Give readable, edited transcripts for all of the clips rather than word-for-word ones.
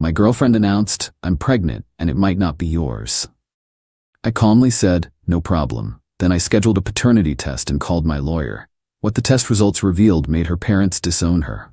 My girlfriend announced, I'm pregnant and it might not be yours. I calmly said, no problem. Then I scheduled a paternity test and called my lawyer. What the test results revealed made her parents disown her.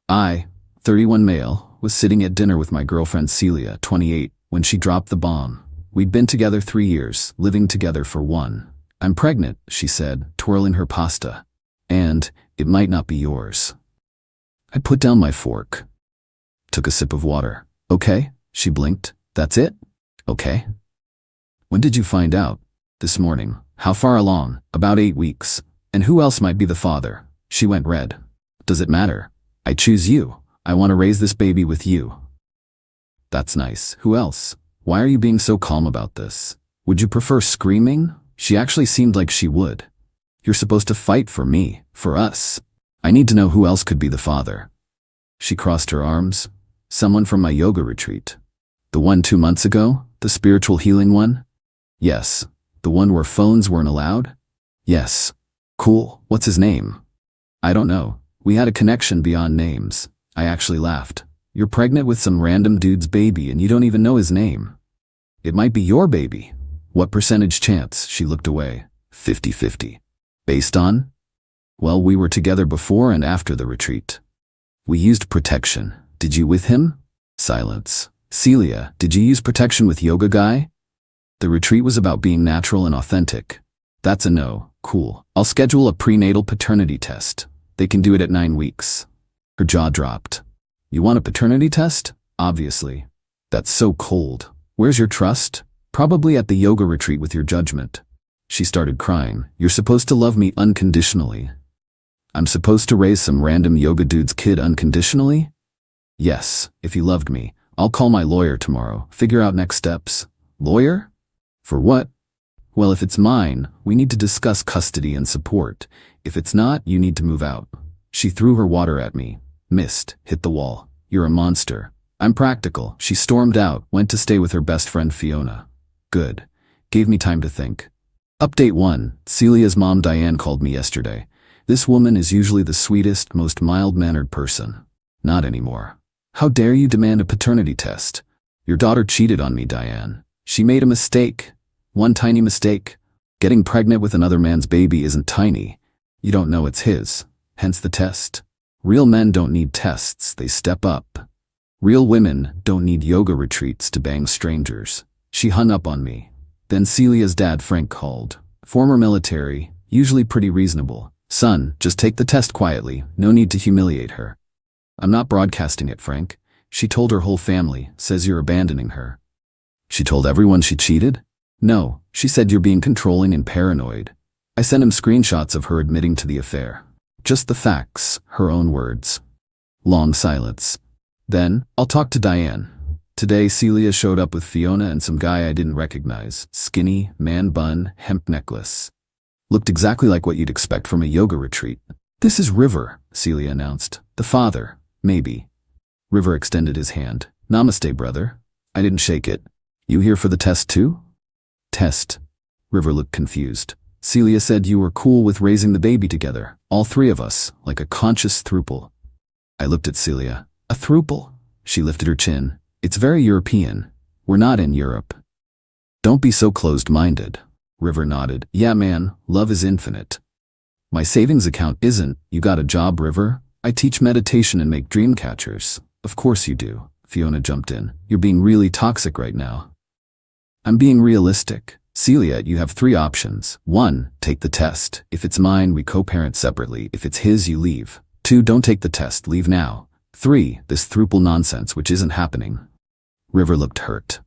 I, 31 male, was sitting at dinner with my girlfriend Celia, 28, when she dropped the bomb. We'd been together 3 years, living together for 1. I'm pregnant, she said, twirling her pasta. And it might not be yours. I put down my fork. Took a sip of water. Okay, she blinked. That's it? Okay. When did you find out? This morning. How far along? About 8 weeks. And who else might be the father? She went red. Does it matter? I choose you. I want to raise this baby with you. That's nice. Who else? Why are you being so calm about this? Would you prefer screaming? She actually seemed like she would. You're supposed to fight for me, for us. I need to know who else could be the father. She crossed her arms. Someone from my yoga retreat. The one 2 months ago? The spiritual healing one? Yes. The one where phones weren't allowed? Yes. Cool. What's his name? I don't know. We had a connection beyond names. I actually laughed. You're pregnant with some random dude's baby and you don't even know his name. It might be your baby. What percentage chance? She looked away. 50-50. Based on? Well, we were together before and after the retreat. We used protection. Did you with him? Silence. Celia, did you use protection with yoga guy? The retreat was about being natural and authentic. That's a no. Cool. I'll schedule a prenatal paternity test. They can do it at 9 weeks. Her jaw dropped. You want a paternity test? Obviously. That's so cold. Where's your trust? Probably at the yoga retreat with your judgment. She started crying. You're supposed to love me unconditionally. I'm supposed to raise some random yoga dude's kid unconditionally? Yes, if you loved me. I'll call my lawyer tomorrow. Figure out next steps. Lawyer? For what? Well, if it's mine, we need to discuss custody and support. If it's not, you need to move out. She threw her water at me. Missed. Hit the wall. You're a monster. I'm practical. She stormed out, went to stay with her best friend Fiona. Good. Gave me time to think. Update 1. Celia's mom Diane called me yesterday. This woman is usually the sweetest, most mild-mannered person. Not anymore. How dare you demand a paternity test? Your daughter cheated on me, Diane. She made a mistake. One tiny mistake. Getting pregnant with another man's baby isn't tiny. You don't know it's his. Hence the test. Real men don't need tests, they step up. Real women don't need yoga retreats to bang strangers. She hung up on me. Then Celia's dad Frank called. Former military, usually pretty reasonable. Son, just take the test quietly, no need to humiliate her. I'm not broadcasting it, Frank. She told her whole family, says you're abandoning her. She told everyone she cheated? No, she said you're being controlling and paranoid. I sent him screenshots of her admitting to the affair. Just the facts, her own words. Long silence. Then, I'll talk to Diane. Today, Celia showed up with Fiona and some guy I didn't recognize. Skinny, man bun, hemp necklace. Looked exactly like what you'd expect from a yoga retreat. This is River, Celia announced. The father, maybe. River extended his hand. Namaste, brother. I didn't shake it. You here for the test too? Test. River looked confused. Celia said you were cool with raising the baby together, all 3 of us, like a conscious throuple. I looked at Celia. A throuple? She lifted her chin. It's very European. We're not in Europe. Don't be so closed-minded. River nodded. Yeah, man, love is infinite. My savings account isn't. You got a job, River? I teach meditation and make dream catchers. Of course you do. Fiona jumped in. You're being really toxic right now. I'm being realistic. Celia, you have 3 options. 1, take the test. If it's mine, we co-parent separately. If it's his, you leave. 2, don't take the test, leave now. 3, this throuple nonsense, which isn't happening. River looked hurt.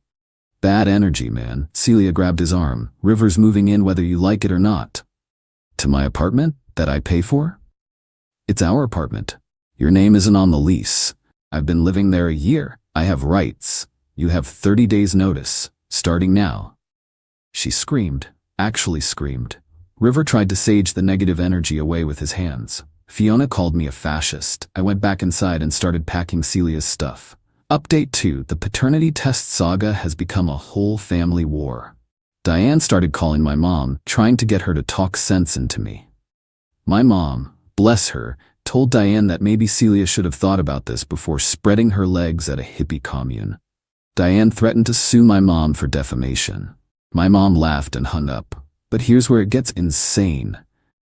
Bad energy, man. Celia grabbed his arm. River's moving in whether you like it or not. To my apartment? That I pay for? It's our apartment. Your name isn't on the lease. I've been living there a year. I have rights. You have 30 days notice, starting now. She screamed, actually screamed. River tried to sage the negative energy away with his hands. Fiona called me a fascist. I went back inside and started packing Celia's stuff. Update 2. The paternity test saga has become a whole family war. Diane started calling my mom, trying to get her to talk sense into me. My mom, bless her, Told Diane that maybe Celia should have thought about this before spreading her legs at a hippie commune. Diane threatened to sue my mom for defamation. My mom laughed and hung up. But here's where it gets insane.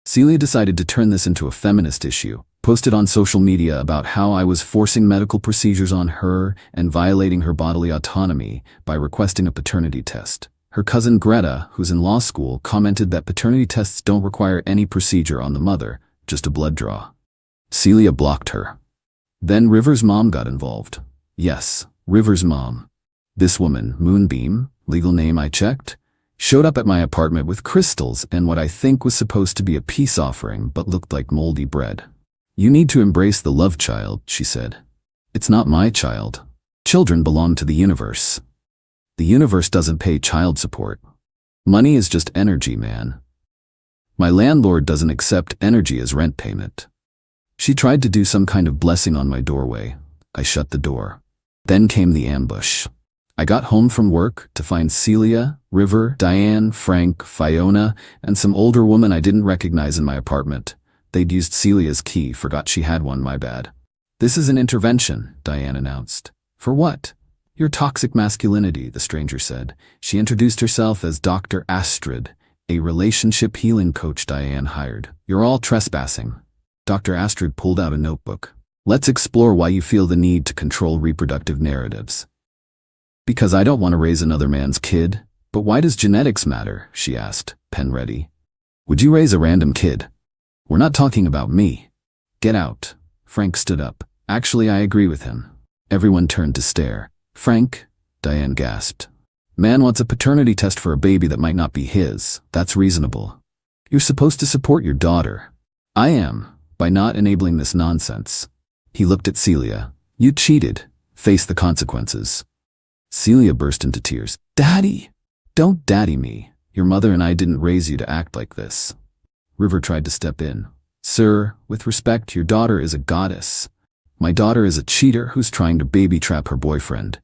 Celia decided to turn this into a feminist issue, posted on social media about how I was forcing medical procedures on her and violating her bodily autonomy by requesting a paternity test. Her cousin Greta, who's in law school, commented that paternity tests don't require any procedure on the mother, just a blood draw. Celia blocked her. Then River's mom got involved. Yes, River's mom. This woman, Moonbeam, legal name I checked, showed up at my apartment with crystals and what I think was supposed to be a peace offering but looked like moldy bread. You need to embrace the love child, she said. It's not my child. Children belong to the universe. The universe doesn't pay child support. Money is just energy, man. My landlord doesn't accept energy as rent payment. She tried to do some kind of blessing on my doorway. I shut the door. Then came the ambush. I got home from work to find Celia, River, Diane, Frank, Fiona, and some older woman I didn't recognize in my apartment. They'd used Celia's key, forgot she had one, my bad. This is an intervention, Diane announced. For what? Your toxic masculinity, the stranger said. She introduced herself as Dr. Astrid, a relationship healing coach Diane hired. You're all trespassing. Dr. Astrid pulled out a notebook. Let's explore why you feel the need to control reproductive narratives. Because I don't want to raise another man's kid. But why does genetics matter? She asked, pen ready. Would you raise a random kid? We're not talking about me. Get out. Frank stood up. Actually, I agree with him. Everyone turned to stare. Frank, Diane gasped. Man wants a paternity test for a baby that might not be his. That's reasonable. You're supposed to support your daughter. I am, by not enabling this nonsense. He looked at Celia. You cheated. Face the consequences. Celia burst into tears. Daddy! Don't daddy me. Your mother and I didn't raise you to act like this. River tried to step in. Sir, with respect, your daughter is a goddess. My daughter is a cheater who's trying to baby trap her boyfriend.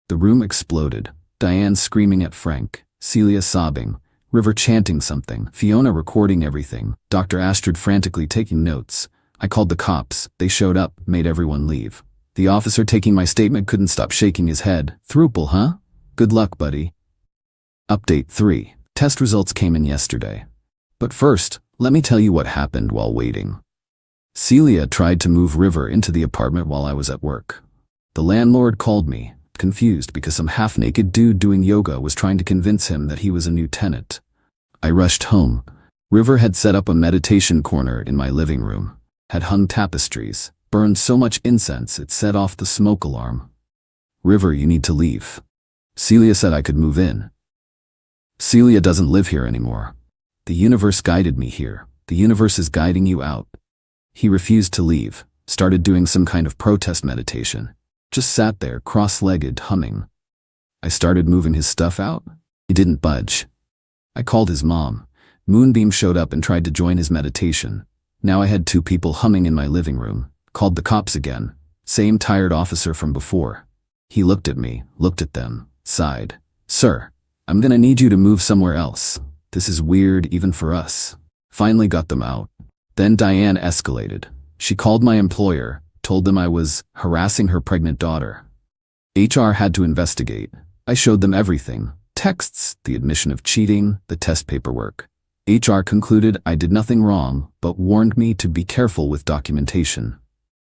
The room exploded. Diane screaming at Frank, Celia sobbing, River chanting something, Fiona recording everything, Dr. Astrid frantically taking notes. I called the cops. They showed up, made everyone leave. The officer taking my statement couldn't stop shaking his head. Thruple, huh? Good luck, buddy. Update 3. Test results came in yesterday. But first, let me tell you what happened while waiting. Celia tried to move River into the apartment while I was at work. The landlord called me, confused because some half-naked dude doing yoga was trying to convince him that he was a new tenant. I rushed home. River had set up a meditation corner in my living room, had hung tapestries, burned so much incense it set off the smoke alarm. River, you need to leave. Celia said I could move in. Celia doesn't live here anymore. The universe guided me here. The universe is guiding you out. He refused to leave, started doing some kind of protest meditation. Just sat there, cross-legged, humming. I started moving his stuff out. He didn't budge. I called his mom. Moonbeam showed up and tried to join his meditation. Now I had 2 people humming in my living room. Called the cops again. Same tired officer from before. He looked at me, looked at them, sighed. Sir, I'm gonna need you to move somewhere else. This is weird even for us. Finally got them out. Then Diane escalated. She called my employer, told them I was harassing her pregnant daughter. HR had to investigate. I showed them everything. Texts, the admission of cheating, the test paperwork. HR concluded I did nothing wrong, but warned me to be careful with documentation.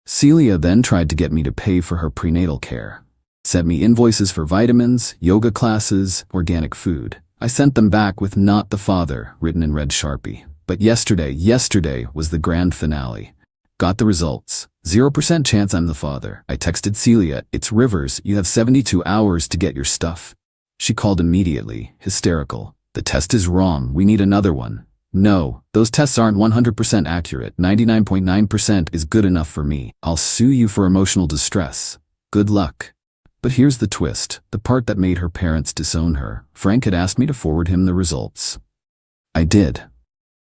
Celia then tried to get me to pay for her prenatal care. Sent me invoices for vitamins, yoga classes, organic food. I sent them back with "not the father" written in red Sharpie. But yesterday was the grand finale. Got the results. 0% chance I'm the father. I texted Celia, it's Rivers, you have 72 hours to get your stuff. She called immediately, hysterical. The test is wrong, we need another one. No, those tests aren't 100% accurate. 99.9% is good enough for me. I'll sue you for emotional distress. Good luck. But here's the twist, the part that made her parents disown her. Frank had asked me to forward him the results. I did.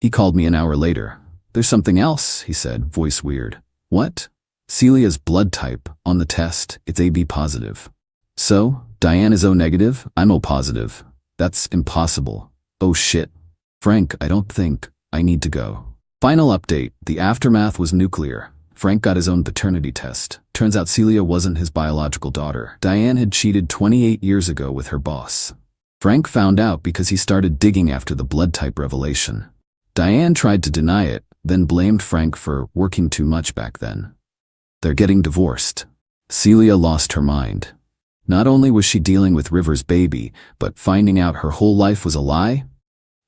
He called me an hour later. There's something else, he said, voice weird. What? Celia's blood type, on the test, it's AB positive. So, Diane is O negative, I'm O positive. That's impossible. Oh shit. Frank, I don't think I need to go. Final update, the aftermath was nuclear. Frank got his own paternity test. Turns out Celia wasn't his biological daughter. Diane had cheated 28 years ago with her boss. Frank found out because he started digging after the blood type revelation. Diane tried to deny it, then blamed Frank for working too much back then. They're getting divorced. Celia lost her mind. Not only was she dealing with River's baby, but finding out her whole life was a lie?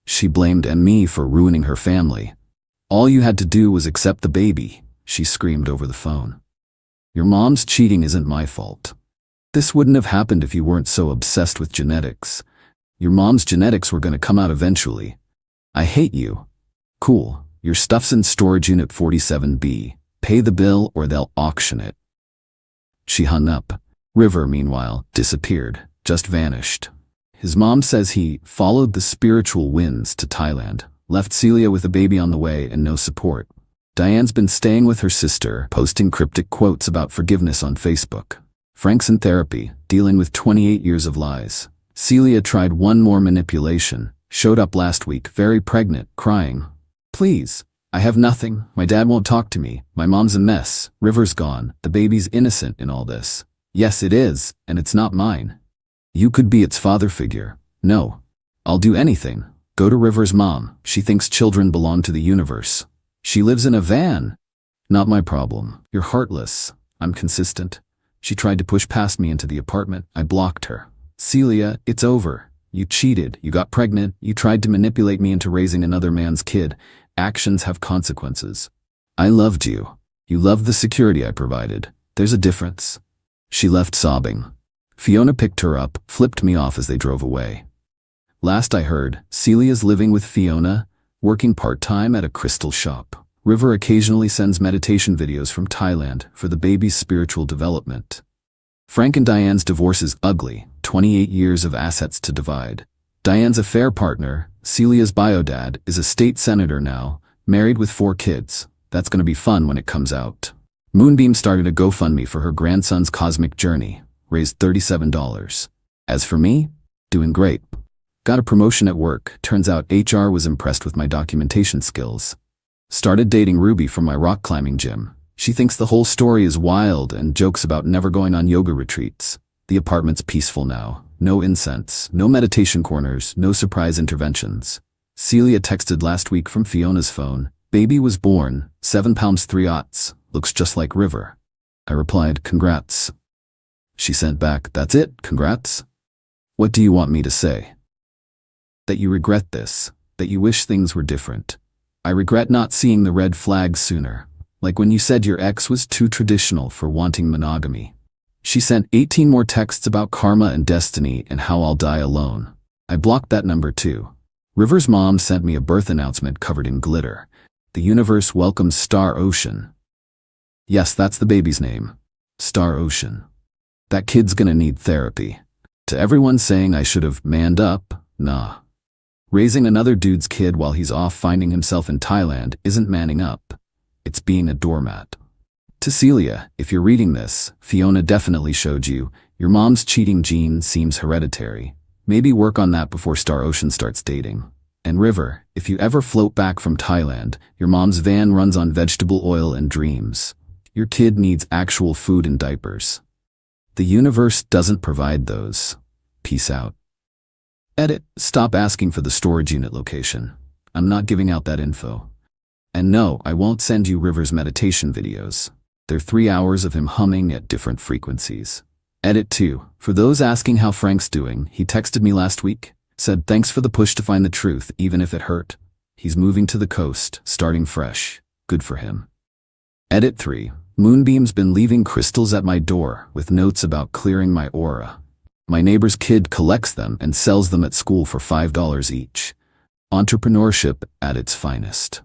She blamed me for ruining her family. All you had to do was accept the baby, she screamed over the phone. Your mom's cheating isn't my fault. This wouldn't have happened if you weren't so obsessed with genetics. Your mom's genetics were going to come out eventually. I hate you. Cool, your stuff's in storage unit 47B. Pay the bill or they'll auction it. She hung up. River, meanwhile, disappeared, just vanished. His mom says he followed the spiritual winds to Thailand, left Celia with a baby on the way and no support. Diane's been staying with her sister, posting cryptic quotes about forgiveness on Facebook. Frank's in therapy, dealing with 28 years of lies. Celia tried one more manipulation, showed up last week, very pregnant, crying. Please, I have nothing, my dad won't talk to me, my mom's a mess, River's gone, the baby's innocent in all this. Yes, it is, and it's not mine. You could be its father figure. No. I'll do anything. Go to River's mom, she thinks children belong to the universe. She lives in a van. Not my problem. You're heartless. I'm consistent. She tried to push past me into the apartment. I blocked her. Celia, it's over. You cheated. You got pregnant. You tried to manipulate me into raising another man's kid. Actions have consequences. I loved you. You loved the security I provided. There's a difference. She left sobbing. Fiona picked her up, flipped me off as they drove away. Last I heard, Celia's living with Fiona, working part-time at a crystal shop. River occasionally sends meditation videos from Thailand for the baby's spiritual development. Frank and Diane's divorce is ugly, 28 years of assets to divide. Diane's affair partner, Celia's bio-dad, is a state senator now, married with 4 kids. That's gonna be fun when it comes out. Moonbeam started a GoFundMe for her grandson's cosmic journey, raised $37. As for me, doing great. Got a promotion at work, turns out HR was impressed with my documentation skills. Started dating Ruby from my rock climbing gym. She thinks the whole story is wild and jokes about never going on yoga retreats. The apartment's peaceful now. No incense, no meditation corners, no surprise interventions. Celia texted last week from Fiona's phone. Baby was born, 7 pounds 3 ounces, looks just like River. I replied, congrats. She sent back, that's it, congrats? What do you want me to say? That you regret this, that you wish things were different. I regret not seeing the red flags sooner, like when you said your ex was too traditional for wanting monogamy. She sent 18 more texts about karma and destiny and how I'll die alone. I blocked that number too. River's mom sent me a birth announcement covered in glitter. The universe welcomes Star Ocean. Yes, that's the baby's name. Star Ocean. That kid's gonna need therapy. To everyone saying I should have manned up, nah. Raising another dude's kid while he's off finding himself in Thailand isn't manning up. It's being a doormat. To Celia, if you're reading this, Fiona definitely showed you, your mom's cheating gene seems hereditary. Maybe work on that before Star Ocean starts dating. And River, if you ever float back from Thailand, your mom's van runs on vegetable oil and dreams. Your kid needs actual food and diapers. The universe doesn't provide those. Peace out. Edit, stop asking for the storage unit location. I'm not giving out that info. And no, I won't send you River's meditation videos. They're 3 hours of him humming at different frequencies. Edit 2, for those asking how Frank's doing, he texted me last week, said thanks for the push to find the truth, even if it hurt. He's moving to the coast, starting fresh. Good for him. Edit 3, Moonbeam's been leaving crystals at my door with notes about clearing my aura. My neighbor's kid collects them and sells them at school for $5 each. Entrepreneurship at its finest.